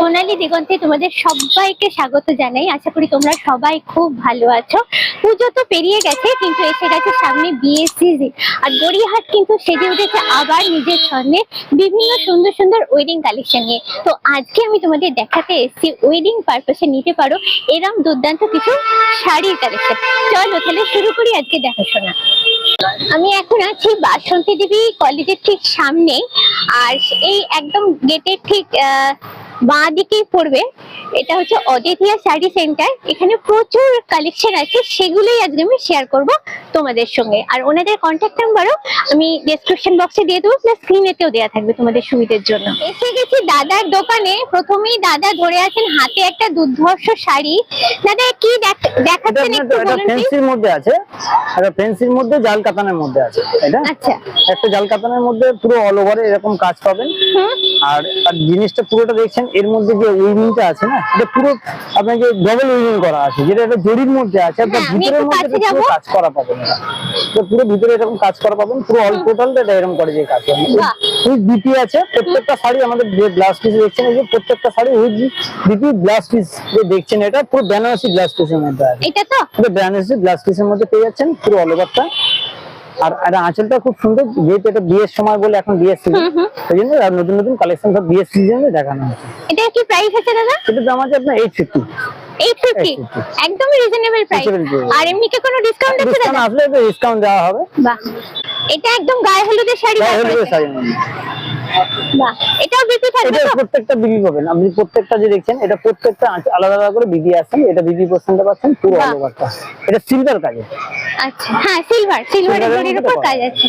সোনালী দিগন্তে তোমাদের সবাইকে স্বাগত জানাই। আশা করি তোমরা সবাই খুব ভালো আছো। পুজো তো পেরিয়ে গেছে, কিন্তু এসে গেছে সামনে বিয়ের সিজন। আর গড়িয়াহাট কিন্তু সেজে উঠেছে আবার নিজের ছন্দে বিভিন্ন সুন্দর সুন্দর ওয়েডিং কালেকশন নিয়ে। তো আজকে আমি তোমাদের দেখাতে এসেছি ওয়েডিং পারপাসে নিতে পারো এরম দুর্দান্ত কিছু শাড়ির কালেকশন। চলো তাহলে শুরু করি আজকে দেখাশোনা। আমি এখন আছি বাসন্তী দেবী কলেজের ঠিক সামনে, আর এই একদম গেটের ঠিক বাঁ দিকেই পড়বে। এটা হচ্ছে অদিতিয়া শাড়ি সেন্টার। এখানে প্রচুর কালেকশন আছে, সেগুলোই আজকে আমি শেয়ার করব তোমাদের সঙ্গে। আর ওনাদের কন্ট্যাক্ট নাম্বারও আমি ডেসক্রিপশন বক্সে দিয়ে দেবো, প্লাস স্ক্রিনেতেও দেওয়া থাকবে তোমাদের সুবিধার জন্য। এসে গেছি দাদার দোকানে। প্রথমেই দাদা ধরে আছেন হাতে একটা দুর্ধর্ষ শাড়ি। দাদা কি দেখাচ্ছেন একটু বলুন। এটা ফ্যান্সির মধ্যে আছে, এটা ফ্যান্সির মধ্যে জাল কাতানের মধ্যে আছে। এটা আচ্ছা, একটা জাল কাতানের মধ্যে পুরো অল ওভারে এরকম কাজ পাবেন। আর জিনিসটা পুরোটা দেখছেন, এর মধ্যে যে উইভিংটা আছে না, এটা পুরো আপনার যে ডবল উইভিং করা আছে, যেটা এটা জরির মধ্যে আছে। আপনার ভিতরের মধ্যে পুরো কাজ করা পাবেন। তো পুরো ভিতরে এরকম কাজ করা পাবেন, পুরো অল টোটালটা এটা এরকম করে যে কাজ পাবেন। উইথ বিপি আছে প্রত্যেকটা শাড়ি। আমাদের যে ব্লাউজ পিস দেখছেন, এই যে প্রত্যেকটা sari with BP blouse piece যে দেখছেন, এটা পুরো বেনারসি ব্লাউজ পিসের মধ্যে আছে। এটা তো পুরো বেনারসি ব্লাউজ পিসের মধ্যে পেয়ে যাচ্ছেন পুরো অল ওভারটা। আর এটা আঁচলটা খুব সুন্দর, যেহেতু এটা বিয়ের সময় বলে এখন বিয়ের সিজন, সেই জন্য নতুন নতুন কালেকশন সব বিয়ের সিজনে দেখানো হচ্ছে। এটা কি প্রাইস আছে দাদা? এটার দাম আছে আপনার 850। 850 একদমই রিজনেবল প্রাইস। আর এমনি কি কোনো ডিসকাউন্ট আছে দাদা? ডিসকাউন্ট আসলে ডিসকাউন্ট দেওয়া হবে। বাহ, এটা একদম গায়ে হলুদের শাড়ি। গায়ে হলুদের শাড়ি। বাহ, এটাও বিপি থাকবে তো? প্রত্যেকটা বিবি পাবেন আপনি। প্রত্যেকটা যে দেখছেন, এটা প্রত্যেকটা আলাদা আলাদা করে বিবি আছে। এটা বিবি পছন্দ পাচ্ছেন পুরো অল ওভারটা। এটা সিলভার কাজে। আচ্ছা, হ্যাঁ সিলভার জরির উপর কাজ আছে।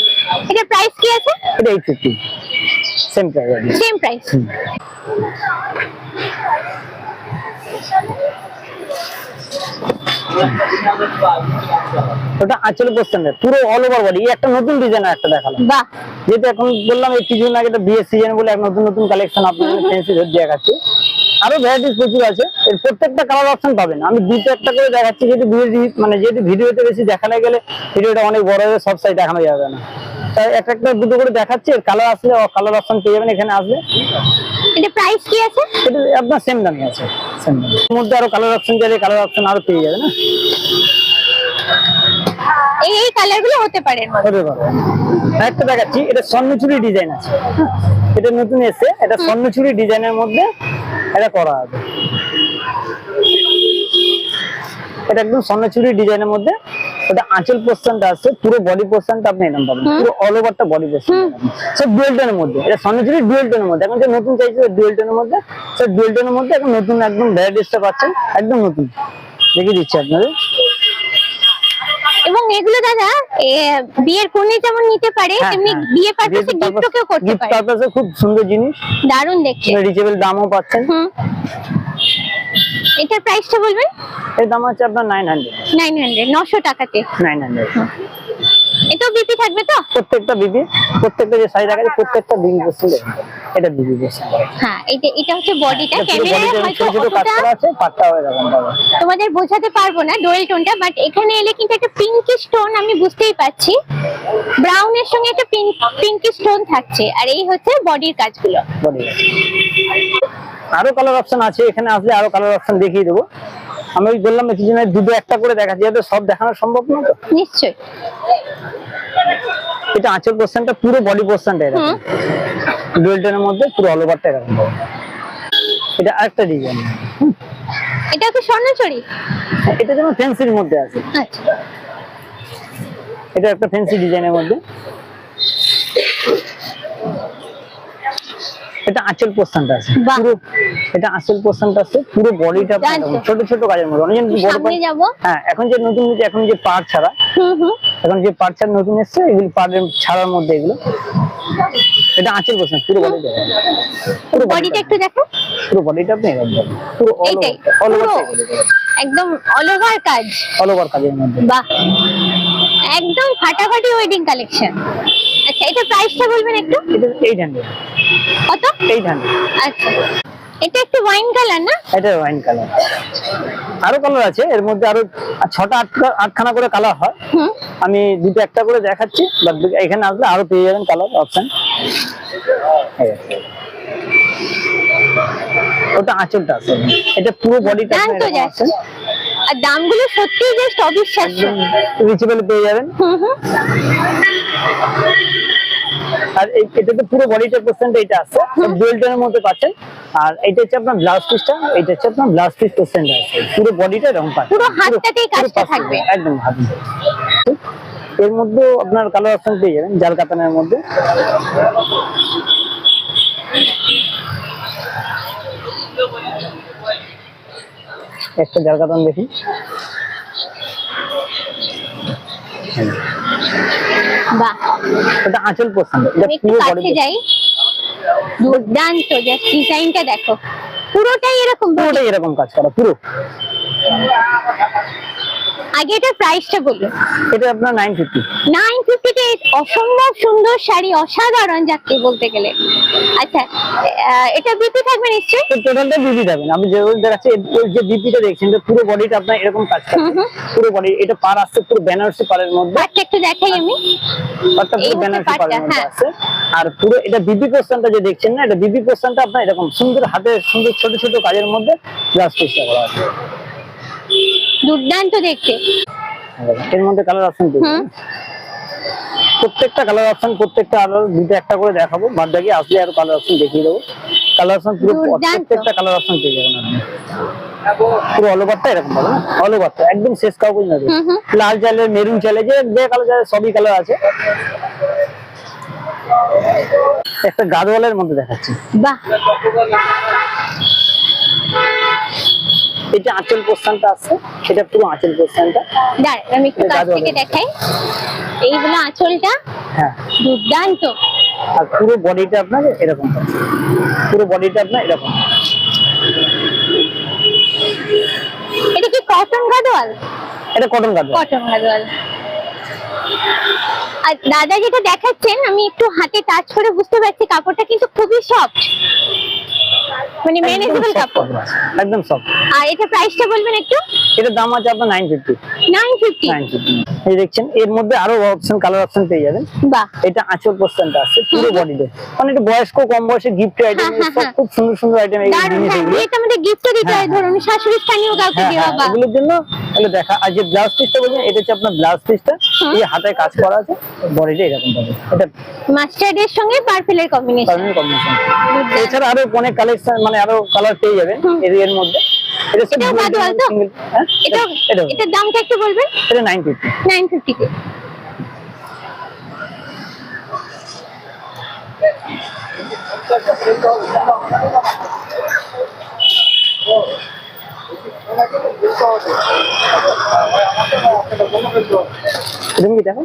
এটা প্রাইস কি আছে? এটা 850 সেম প্রাইস। Same price. ওটা আঁচল পছন্দ পুরো অল ওভার বডি। একটা নতুন ডিজাইন একটা দেখালাম। বাহ, যেটা এখন বললাম এই কিছুদিন আগে এটা বিয়ের সিজন বলে এক নতুন নতুন কালেকশন আপনাদের ফ্যান্সি ধরে দেখাচ্ছি। আরো ভ্যারাইটিস প্রচুর আছে। এর প্রত্যেকটা কালার অপশন পাবেন। আমি দুটো একটা করে দেখাচ্ছি, যেহেতু যেহেতু ভিডিওতে বেশি দেখানো গেলে ভিডিওটা অনেক বড় হয়ে সব সাইড দেখানো যাবে না, তাই একটা একটা দুটো করে দেখাচ্ছি। এর কালার আসলে কালার অপশন পেয়ে যাবেন এখানে আসলে। এটা প্রাইস কি আছে? এটা আপনার সেম দামই আছে, সেম দাম। এর মধ্যে আরো কালার অপশন চাইলে কালার অপশন আরো পেয়ে যাবেন। এই কালারগুলো হতে পারে। একটা দেখাচ্ছি, এটা স্বর্ণচুরি ডিজাইন আছে। এটা নতুন এসে, এটা স্বর্ণচুরি ডিজাইনের মধ্যে এটা করা আছে। এটা একদম স্বর্ণচুরি ডিজাইনের মধ্যে। এটা আঁচল পোর্শনটা আছে, পুরো বডি পোর্শনটা আপনি এরকম পাবেন, পুরো অল ওভারটা বডি পোর্শন। সব ডুয়াল টোনের মধ্যে। এটা স্বর্ণচুরি ডুয়াল টোনের মধ্যে। এখন যে নতুন চাইছে ডুয়াল টোনের মধ্যে, সব ডুয়াল টোনের মধ্যে এখন নতুন একদম ভ্যারাইটিসটা পাচ্ছেন, একদম নতুন দেখিয়ে দিচ্ছি আপনাদের। এবং এগুলো দাদা বিয়ের কোণে যেমন নিতে পারে, তেমনি বিয়ে পারপাসে গিফটও কেউ করতে পারে। গিফট পারপাসে খুব সুন্দর জিনিস, দারুণ দেখতে। রিজনেবল দামও পাচ্ছেন। এটার প্রাইসটা বলবেন? এর দাম আছে আপনার 900 টাকাতে। 900। এটাও বিপি থাকবে তো? প্রত্যেকটা বিবি, প্রত্যেকটা যে শাড়ি দেখাচ্ছে প্রত্যেকটা বিবি পছন্দ। এটা বিবি পছন্দ। হ্যাঁ, এটা হচ্ছে বডিটা। ক্যামেরায় হয়তো ছোট কাজ করা আছে, পাটটা হয়ে যাবে তোমাদের বোঝাতে পারবো না ডোয়েল টোনটা, বাট এখানে এলে কিন্তু একটা পিঙ্কিশ টোন আমি বুঝতেই পাচ্ছি। ব্রাউনের সঙ্গে একটা পিঙ্কিশ টোন থাকছে। আর এই হচ্ছে বডির কাজগুলো। আরো কালার অপশন আছে, এখানে আসলে আরো কালার অপশন দেখিয়ে দেবো। আমি ওই বললাম কিছু না, দুটো একটা করে দেখাচ্ছি, যাতে সব দেখানো সম্ভব না। তো নিশ্চয়ই। এটা আঁচল পোর্শনটা, পুরো বডি পোর্শনটা এরকম ডুয়াল টোনের মধ্যে, পুরো অল ওভারটা এরকম। এটা আরেকটা ডিজাইন। এটা কি স্বর্ণচুরি? এটা যেমন ফ্যান্সির মধ্যে আছে। আচ্ছা, এটা একটা ফ্যান্সি ডিজাইনের মধ্যে। এটা আঁচল পোর্শনটা আছে পুরো। এটা আঁচল পোর্শনটা আছে, পুরো বডিটা ছোট ছোট কাজের মধ্যে। অনেক বড় যাব। হ্যাঁ, এখন যে নতুন এখন যে পাড় ছাড়া, এখন যে পাড় ছাড়া নতুন এসছে, এগুলো পাড়ের ছাড়ার মধ্যে এগুলো। এটা আঁচল পোর্শন, পুরো বডিটা। পুরো বডিটা একটু দেখো, পুরো বডিটা আপনি পুরো অল ওভার একদম অল ওভার কাজ, অল ওভার কাজের মধ্যে। বাহ, একদম ফাটাফাটি ওয়েডিং কালেকশন। আচ্ছা, এটা প্রাইসটা বলবেন একটু? এটা 800। কত? 800। আচ্ছা, এটা একটু ওয়াইন কালার না? এটা ওয়াইন কালার। আরো কালার আছে এর মধ্যে, আরো 6টা 8খানা করে কালার হয়। আমি দুটো একটা করে দেখাচ্ছি, বাট এখানে আসলে আরো পেয়ে যাবেন কালার অপশন। ওটা আঁচলটা আছে, এটা পুরো বডিটা দাম তো যাচ্ছে। আর দামগুলো সত্যি জাস্ট অবিশ্বাস্য। রিচেবল পেয়ে যাবেন। আর এটাতে পুরো বডিটা পোর্শনটা এটা আছে, ডুয়াল টোনের মধ্যে পাচ্ছেন। আর এটা হচ্ছে আপনার ব্লাউজ পিসটা, এটা হচ্ছে আপনার ব্লাউজ পিস পোর্শনটা আছে, পুরো বডিটা এরকম পাচ্ছেন, পুরো হাতটাতেই কাজটা থাকবে একদম হাতে। এর মধ্যে আপনার কালার অপশন পেয়ে যাবেন জাল কাতানের মধ্যে। একটা জাল কাতান দেখি, বাহ, এটা আঁচল পোর্শন, এটা আমি একটু পুরো কাছে বডি যাই। দুর্দান্ত, জাস্ট ডিজাইনটা দেখো, পুরোটাই এরকম। পুরোটাই এরকম কাজ করা পুরো। আগে এটা প্রাইসটা বলুন। এটা আপনার 950। 950 তে অসম্ভব সুন্দর শাড়ি, অসাধারণ যাকে বলতে গেলে। আচ্ছা, এটা বিপি থাকবে নিশ্চয়ই? তো টোটালটা বিপি দেবেন। আমি যে দেখাচ্ছি, এই যে বিপিটা দেখছেন, এটা পুরো বডিটা আপনার এরকম কাজ করছে, পুরো বডি। এটা পার আসছে পুরো বেনারসি পারের মধ্যে। পাটটা একটু দেখাই আমি। পাটটা পুরো বেনারসি পারের মধ্যে হ্যাঁ। আছে। আর পুরো এটা বিপি পোর্শনটা যে দেখছেন না, এটা বিপি পোর্শনটা আপনার এরকম সুন্দর হাতে সুন্দর ছোট ছোট কাজের মধ্যে গ্লাস পিসটা করা আছে। দুর্দান্ত দেখতে। এর মধ্যে কালার অপশন পেয়েছেন, প্রত্যেকটা কালার অপশন, প্রত্যেকটা আরো দুটো একটা করে দেখাবো, বাদ বাকি আসলে আরো কালার অপশন দেখিয়ে দেবো। কালার অপশন পুরো প্রত্যেকটা কালার অপশন পেয়ে যাবেন আপনি। পুরো অল ওভারটা এরকম পাবেন, অল ওভারটা একদম শেষ কাউকে না, লাল চালে মেরুন চালে যে যে কালার চালে সবই কালার আছে। একটা গাদওয়ালের মধ্যে দেখাচ্ছি, বাহ, এটা আঁচল পোর্শনটা আছে, এটা পুরো আঁচল পোর্শনটা। দাঁড়ান আমি একটু কাছ থেকে দেখাই। এইগুলো আঁচলটা, হ্যাঁ, দুর্দান্ত। আর পুরো বডিটা আপনার এরকম পাচ্ছে, পুরো বডিটা আপনার এরকম। এটা কি কটন গাদোয়াল? এটা কটন গাদওয়াল। কটন গাদোয়াল। আর দাদা যেটা দেখাচ্ছেন, আমি একটু হাতে টাচ করে বুঝতে পারছি কাপড়টা কিন্তু খুবই সফট, মানে ম্যানেজেবল কাপড়, একদম সফট। আর এটা প্রাইসটা বলবেন একটু? এটার দাম আছে আপনার 950। 950। এই দেখছেন, এর মধ্যে আরো অপশন, কালার অপশন পেয়ে যাবেন। বাহ, এটা আঁচল পোর্শনটা আছে পুরো বডিতে, মানে এটা বয়স্ক কম বয়সে গিফট আইটেম, সব খুব সুন্দর সুন্দর আইটেম। এই দারুণ। জিনিস হ্যাঁ, এগুলো এটা আমাদের গিফট দিতে হয়, ধরুন শাশুড়ি স্থানীয় কাউকে দেওয়া বা এগুলোর জন্য এগুলো দেখা। আর যে ব্লাউজ পিসটা বলছেন, এটা হচ্ছে আপনার ব্লাউজ পিসটা, এই হাতে কাজ করা আছে, বডিটা এরকম পাবে। এটা মাস্টার্ডের সঙ্গে পার্পলের কম্বিনেশন। Permanent combination. এছাড়া আরো অনেক কালেকশন, মানে আরো কালার পেয়ে যাবেন এর মধ্যে। এটা সব এটাও গাদোয়াল তো? হ্যাঁ, এটার দামটা একটু বলবেন? এটা 950। 950 তে। এরকম কি দেখো,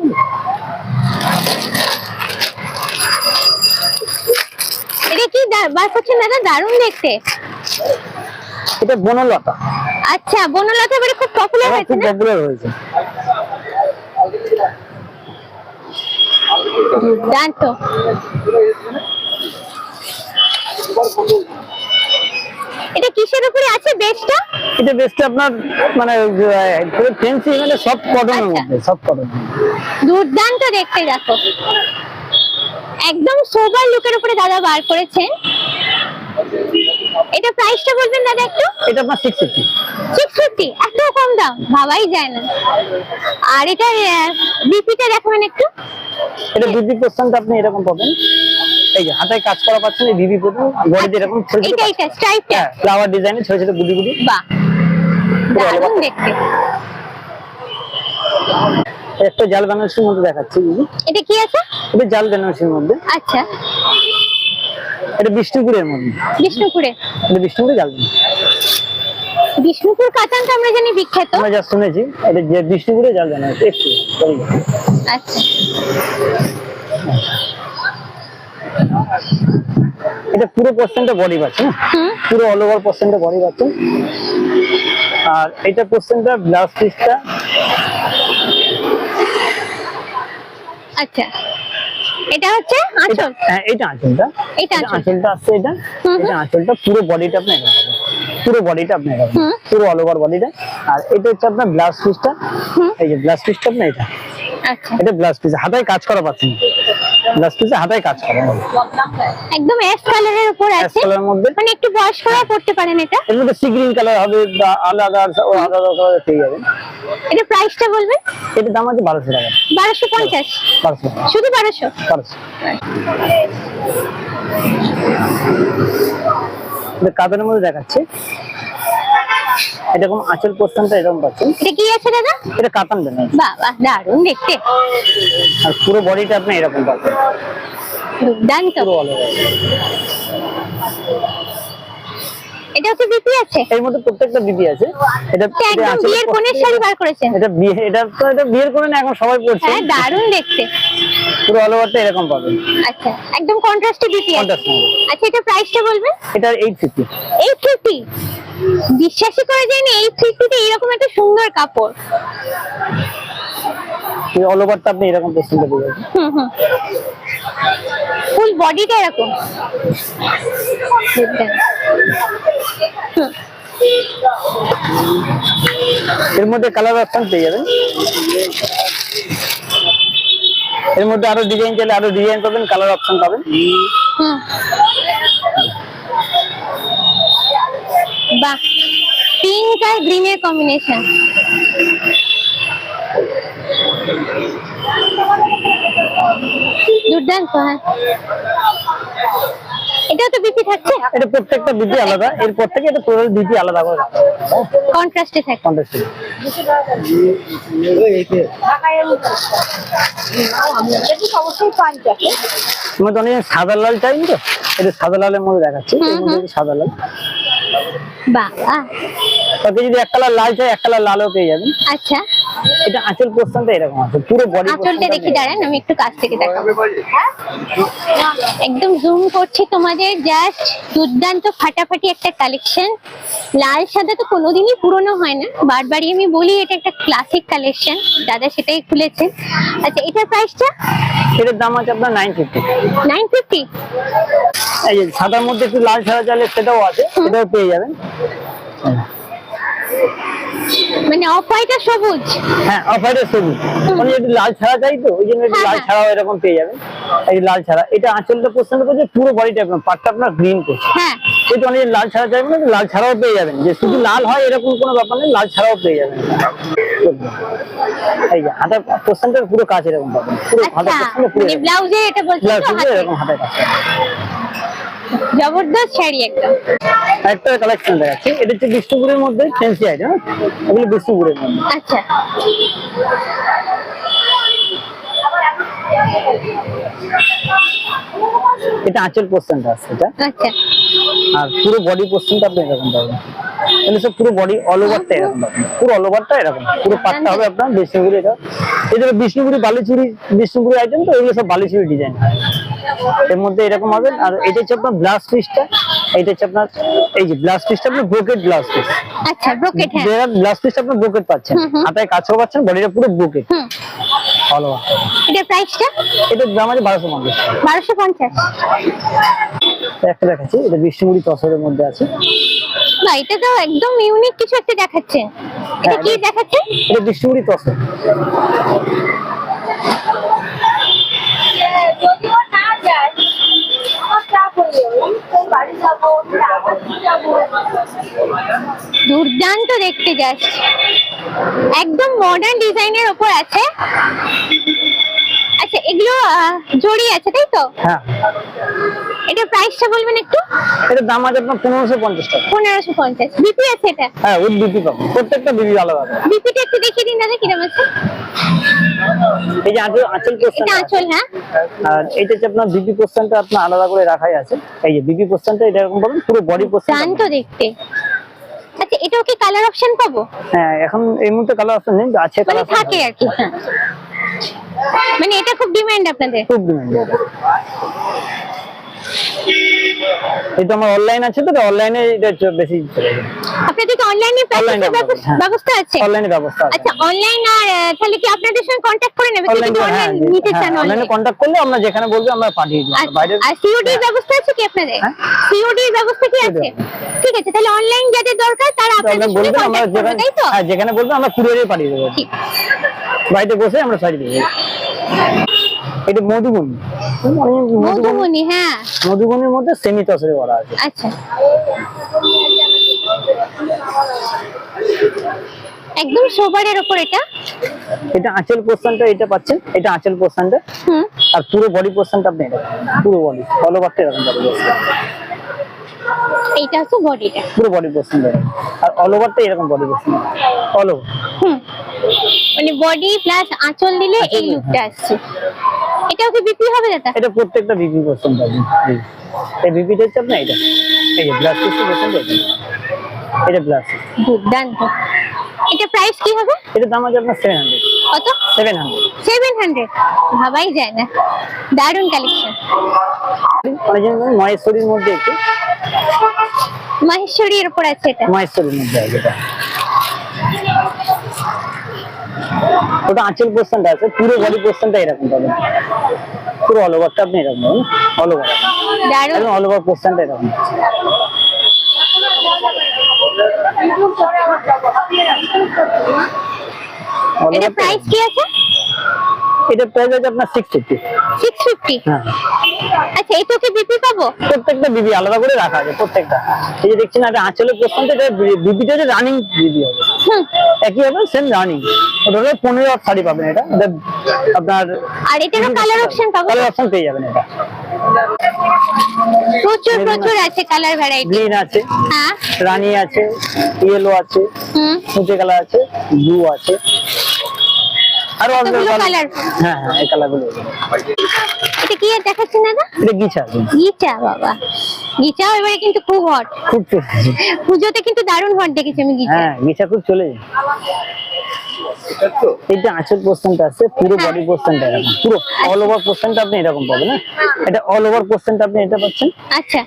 এটা কি বার করছেন দাদা? দারুণ দেখতে। এটা বনলতা। আচ্ছা, বনলতা এবারে খুব পপুলার হয়েছে খুব না? পপুলার হয়েছে। দুর্দান্ত। এটা কিসের উপরে আছে বেসটা? এটা বেস্ট আপনার মানে পুরো ফেন্সি, মানে সব কটনের আচ্ছা। মধ্যে, সব কটন। দুর্দান্ত দেখতে, দেখো একদম সোবার লুকের উপরে দাদা বার করেছেন। এটা প্রাইসটা বলবেন দাদা একটু? এটা আপনার 650। 650, এত কম দাম ভাবাই যায় না। আর এটা বিপিটা দেখাবেন একটু? এটা বিবি পোর্শনটা আপনি এরকম পাবেন, এই যে হাতায় কাজ করা পাচ্ছেন, এই বিবি পোর্শন বডিতে এরকম ছোট ছোট এটা স্ট্রাইপটা, ফ্লাওয়ার ডিজাইনে ছোট ছোট গুটি গুটি। বাহ, দারুণ দেখতে। একটা জাল বেনারসির মধ্যে দেখাচ্ছি। এটা কি আছে? এটা জাল বেনারসির মধ্যে, আচ্ছা, এটা বিষ্ণুপুরের মধ্যে। বিষ্ণুপুরে? এটা বিষ্ণুপুরে জাল বেনারসি। বিষ্ণুপুর কাতান তো আমরা জানি বিখ্যাত। আমরা যা শুনেছি, এটা যে বিষ্ণুপুরে জাল বেনারসি একটু। আচ্ছা, এটা পুরো পোর্শনটা বডি পাচ্ছেন, পুরো অল ওভার পোর্শনটা বডি পাচ্ছেন। আর এটা পোর্শনটা ব্লাউজ পিসটা। আচ্ছা, এটা হচ্ছে আঁচল? হ্যাঁ, এটা আঁচলটা। এটা আঁচলটা আছে, এটা এটা আঁচলটা, পুরো বডিটা আপনি এরকম পাবেন, পুরো বডিটা আপনি এরকম, পুরো অল ওভার বডিটা। আর এটা হচ্ছে আপনার ব্লাউজ পিসটা, এই যে ব্লাউজ পিসটা আপনি, এটা আচ্ছা, এটা ব্লাউজ পিস, হাতায় কাজ করা পাচ্ছেন। ব্লাউজ পিসে হাতায় কাজ করা একদম অ্যাশ কালারের উপর অ্যাশ আছে, কালারের মধ্যে। মানে একটু বয়স্করা পড়তে পারেন এটা। এর মধ্যে সি গ্রিন কালার হবে বা আলাদা আলাদা কালার পেয়ে যাবেন। এটা প্রাইসটা বলবেন? এটার দাম আছে 1200 টাকা। 1250, 1200 শুধু 1200। 1200। এটা কাতানের মধ্যে দেখাচ্ছে, এরকম আঁচল পোর্শনটা এরকম পাচ্ছেন। এটা কি আছে দাদা? এটা কাতান বেনারসি, বাহ বাহ, দারুণ দেখতে, আর পুরো বডিটা আপনি এরকম পাচ্ছেন, দুর্দান্ত। পুরো অল ওভার। এটা হচ্ছে বিপি আছে, এর মধ্যে প্রত্যেকটা বিবি আছে। এটা একদম বিয়ের কোণের শাড়ি বার করেছেন। এটা বিয়ের করে না, এখন সবাই পড়ছে। হ্যাঁ, দারুণ দেখতে, পুরো অল ওভারটা এরকম পাবেন। আচ্ছা একদম কন্ট্রাস্টে বিপি আছে। কন্ট্রাস্ট হবে। আচ্ছা, এটা প্রাইসটা বলবেন? এটা 850। 850, বিশ্বাসই করা যায় না 850 তে এরকম একটা সুন্দর কাপড়। এই অল ওভারটা আপনি এরকম পোর্শনটা পেয়ে যাবেন। হুম, ফুল বডিটা এরকম। হুম, এর মধ্যে কালার অপশন পেয়ে যাবেন। এর মধ্যে আরো ডিজাইন চাইলে আরো ডিজাইন পাবেন, কালার অপশন পাবেন। হুম। বাহ, পিঙ্ক আর গ্রিনের কম্বিনেশন। দুর্দান্ত। হ্যাঁ, এটাও তো বিপি থাকছে, এটা প্রত্যেকটা বিপি আলাদা, এরপর থেকে এটা টোটাল বিপি আলাদা করে কন্ট্রাস্টে থাকে। কন্ট্রাস্ট। মধ্যে অনেক সাদা লাল চাই তো, এটা সাদা লালের মধ্যে দেখাচ্ছি। এর মধ্যে সাদা লাল, বাহ বাহ, তাতে যদি এক কালার লাল চাই এক কালার লালও পেয়ে যাবেন। আচ্ছা এটা আঁচল পোর্শনটা এরকম আছে, পুরো বডি আঁচলটা দেখি, দাঁড়ান আমি একটু কাছ থেকে দেখাবো। একদম জুম করছি তোমাদের, জাস্ট দুর্দান্ত ফাটাফাটি একটা কালেকশন। লাল সাদা তো কোনোদিনই পুরনো হয় না, বারবারই আমি বলি এটা একটা ক্লাসিক কালেকশন, দাদা সেটাই খুলেছেন। আচ্ছা, এটার প্রাইসটা? এটার দাম আছে আপনার 950। 950। এই যে সাদার মধ্যে একটু লাল ছাড়া চাইলে সেটাও আছে, সেটাও পেয়ে যাবেন। মানে অফ হোয়াইট আর সবুজ। হ্যাঁ, অফ হোয়াইটের সবুজ, মানে একটু লাল ছাড়া চাই তো, ওই জন্য একটু লাল ছাড়াও এরকম পেয়ে যাবেন। এই লাল ছাড়া, এটা আঁচলটা পোর্শন করছে, পুরো বডিটা আপনার পাটটা আপনার গ্রিন করছে। হ্যাঁ, যেহেতু অনেক লাল ছাড়া চাইবেন না, লাল ছাড়াও পেয়ে যাবেন। যে শুধু লাল হয় এরকম কোনো ব্যাপার নেই, লাল ছাড়াও পেয়ে যাবেন। এই যে হাতের পোর্শনটার পুরো কাজ এরকম পাবেন, পুরো হাতের আচ্ছা পোর্শনটা পুরো মানে ব্লাউজে এটা বলছো ব্লাউজ তো হাতে? এরকম হাতের কাজ। জবরদস্ত শাড়ি একদম। একটা কালেকশন দেখাচ্ছি, এটা হচ্ছে বিষ্ণুপুরের মধ্যে ফ্যান্সি আইটেম, এগুলো বিষ্ণুপুরের মধ্যে। আচ্ছা, এটা আঁচল পোর্শনটা আছে এটা, আচ্ছা আর পুরো বডি পোর্শনটা আপনি এরকম পাবেন। এগুলো সব পুরো বডি অল ওভারটা এরকম পাবেন, পুরো অল ওভারটা এরকম, পুরো পাটটা হবে আপনার বিষ্ণুপুরি। এটা বিষ্ণুপুরি বালিচুরি, বিষ্ণুপুরি আইটেম তো, এগুলো সব বালিচুরি ডিজাইন। এর মধ্যে এরকম হবে। আর এটা হচ্ছে আপনার ব্লাউজ পিসটা, এটা হচ্ছে আপনার এই যে ব্লাউজ পিসটা আপনার ব্রোকেট ব্লাউজ পিস। আচ্ছা, ব্রোকেট। হ্যাঁ, ব্লাউজ পিসটা আপনার ব্রোকেট পাচ্ছেন, হাতায় কাছেও পাচ্ছেন, বডিটা পুরো ব্রোকেট অল ওভার। এটার প্রাইসটা? এটার দাম আছে 1250। 1250। একটা দেখাচ্ছি, এটা বিষ্ণুপুরি তসরের মধ্যে আছে। না, এটা তো একদম ইউনিক কিছু একটা দেখাচ্ছে। এটা কি দেখাচ্ছে? এটা বিষ্ণুপুরি তসর। দুর্দান্ত দেখতে, জাস্ট একদম মডার্ন ডিজাইনের উপর আছে। আচ্ছা, এগুলো জড়ি আছে তাই তো? হ্যাঁ, এটা প্রাইসটা বলবেন একটু? এটার দাম আছে আপনার 1550 টাকা। 1550। বিপি আছে এটা? হ্যাঁ, উইথ বিপি পাবেন, প্রত্যেকটা বিপি আলাদা আলাদা। বিপিটা একটু দেখিয়ে দিন দাদা, কিরকম আছে? এই যে আঁচল পোর্শন, এটা আঁচল। হ্যাঁ, আর এটা হচ্ছে আপনার বিপি পোর্শনটা আপনার আলাদা করে রাখাই আছে। এই যে বিপি পোর্শনটা এটা এরকম পাবেন, পুরো বডি পোর্শন। দুর্দান্ত দেখতে। আচ্ছা, এটাও কি কালার অপশন পাবো? হ্যাঁ, এখন এই মুহূর্তে কালার অপশন নেই, আছে মানে কালার থাকে আর কি। হ্যাঁ, মানে এটা খুব ডিমান্ড আপনাদের? খুব ডিমান্ড। এটা আমার অনলাইন আছে তো, অনলাইনে এটা বেশি চলে যায়। আপনাদের কি অনলাইনে ব্যবস্থা আছে? অনলাইনে ব্যবস্থা আছে। আচ্ছা, অনলাইন আর তাহলে কি আপনাদের সঙ্গে কন্টাক্ট করে নেবে? অনলাইনে, হ্যাঁ, নিতে চান অনলাইনে কন্টাক্ট করলে আমরা যেখানে বলবো আমরা পাঠিয়ে দিই। বাইরে আর সিওডি এর ব্যবস্থা আছে কি আপনাদের? সিওডি এর ব্যবস্থা কি আছে? ঠিক আছে, তাহলে অনলাইন যাদের দরকার তারা আপনাদের সঙ্গে বলবেন, আমরা কন্টাক্ট করবে, তাই তো? হ্যাঁ, যেখানে বলবো আমরা কুরিয়ারে পাঠিয়ে দেবো, ঠিক। বাড়িতে বসে আমরা সারিয়ে দেবো। এটা মধুবনী। মধুবনী, হ্যাঁ মধুবনীর মধ্যে সেমি তসরে করা আছে। আচ্ছা, একদম সোবারের উপর এটা। এটা আঁচল পোর্শনটা এটা পাচ্ছেন, এটা আঁচল পোর্শনটা। হুম, আর পুরো বডি পোর্শনটা আপনি এটা পুরো বডি অল ওভারটা এরকম বডি পোর্শন, এইটা হচ্ছে বডিটা। পুরো বডি পোর্শন আর অল ওভারটা এরকম বডি পোর্শন অল ওভার। হুম, মানে বডি প্লাস আঁচল দিলে এই লুকটা আসছে। এটাও কি বিক্রি হবে দাদা? এটা প্রত্যেকটা বিপি পোর্শন পাবেন। এই বিপিটা হচ্ছে আপনার এটা, এই যে ব্লাউজ পিস পোর্শন এটা ব্লাউজ। দুর্দান্ত। এটা প্রাইস কি হবে? এটার দাম আছে আপনার 700। কত? 700। 700, ভাবাই যায় না। দারুন কালেকশন। অনেক মহেশ্বরীর মধ্যে একটু, মহেশ্বরীর উপর আছে এটা। মহেশ্বরীর মধ্যে আছে এটা। ওটা আঁচল পোর্শনটা আছে, পুরো বডি পোর্শনটা এরকম পাবেন, পুরো অল ওভারটা আপনি এরকম পাবেন, অল ওভার দারুন। একদম অল ওভার পোর্শনটা এরকম। এটা প্রাইস কি আছে? এটা প্রাইস আছে আপনার 650। 650। হ্যাঁ, আচ্ছা, এটা কি বিপি পাবো? প্রত্যেকটা বিবি আলাদা করে রাখা আছে প্রত্যেকটা। এই যে দেখছেন এটা আঁচলের পোর্শনটা, এটা বিবিটা যে রানিং বিবি হবে, হুম, একই হবে সেম রানিং। ওটা হলো 15 অফ শাড়ি পাবেন এটা আপনার। আর এটারও কালার অপশন পাবো? কালার অপশন পেয়ে যাবেন এটা। প্রচুর প্রচুর আছে কালার ভ্যারাইটি। গ্রিন আছে, হ্যাঁ, রানী আছে, ইয়েলো আছে, হুম, মুচে কালার আছে, ব্লু আছে, আর অন্য কতগুলো কালার। হ্যাঁ হ্যাঁ, এই কালারগুলো। এটা কি আর দেখাচ্ছেন দাদা? এটা গিছা আছে। গিচা, বাবা গিচাও এবারে কিন্তু খুব হট। খুব চলে। পুজোতে কিন্তু দারুণ হট দেখেছি আমি গিচা। হ্যাঁ, গিছা খুব চলে যায়। এটা আঁচল পোর্শনটা আছে, পুরো বডি পোর্শনটা এরকম, পুরো অল ওভার পোর্শনটা আপনি এরকম পাবেন। না, এটা অল ওভার পোর্শনটা আপনি এটা পাচ্ছেন। আচ্ছা,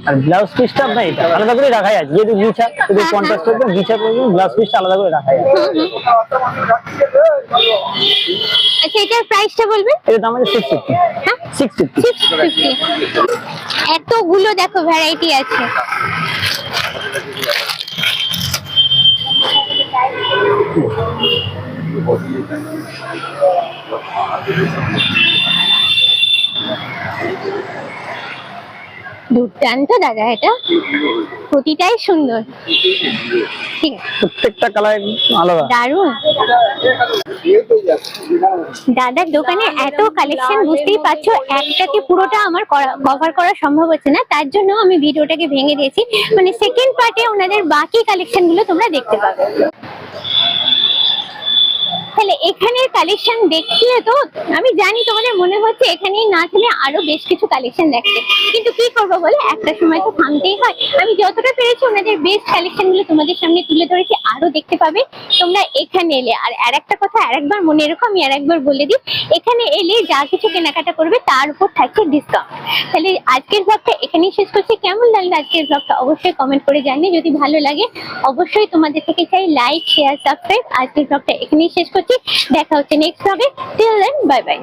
আর ব্লাউজ পিসটা আপনার এটা আলাদা করে রাখাই আছে, যেহেতু গিছা যদি কন্ট্রাস্ট করবেন, গিছা করবেন, ব্লাউজ পিসটা আলাদা করে রাখাই আছে। আচ্ছা, এটার প্রাইসটা বলবেন? এর দাম আছে 650। হ্যাঁ, 650। 650। এতগুলো দেখো ভ্যারাইটি আছে। দুর্দান্ত দাদা, এটা প্রতিটাই সুন্দর। ঠিক আছে, প্রত্যেকটা কালার আলাদা। দারুণ। দাদার দোকানে এত কালেকশন, বুঝতেই পারছো একটাতে পুরোটা আমার কভার করা সম্ভব হচ্ছে না, তার জন্য আমি ভিডিওটাকে ভেঙে দিয়েছি। মানে সেকেন্ড পার্টে ওনাদের বাকি কালেকশন গুলো তোমরা দেখতে পাবে। তাহলে এখানের কালেকশন দেখলে তো আমি জানি তোমাদের মনে হচ্ছে এখানেই না থেমে আরো বেশ কিছু কালেকশন দেখতে, কিন্তু কি করবো বলে, একটা সময় তো থামতেই হয়। আমি যতটা পেরেছি ওনাদের বেস্ট কালেকশন গুলো তোমাদের সামনে তুলে ধরেছি, আরো দেখতে পাবে তোমরা এখানে এলে। আর আরেকটা কথা আরেকবার মনে রেখো, আমি আরেকবার বলে দিই, এখানে এলে যা কিছু কেনাকাটা করবে তার উপর থাকছে ডিসকাউন্ট। তাহলে আজকের ব্লগটা এখানেই শেষ করছি। কেমন লাগলো আজকের ব্লগটা অবশ্যই কমেন্ট করে জানিয়ে, যদি ভালো লাগে অবশ্যই তোমাদের থেকে চাই লাইক, শেয়ার, সাবস্ক্রাইব। আজকের ব্লগটা এখানেই শেষ করছি, দেখা হচ্ছে নেক্সট ব্লগে। Till then, bye by.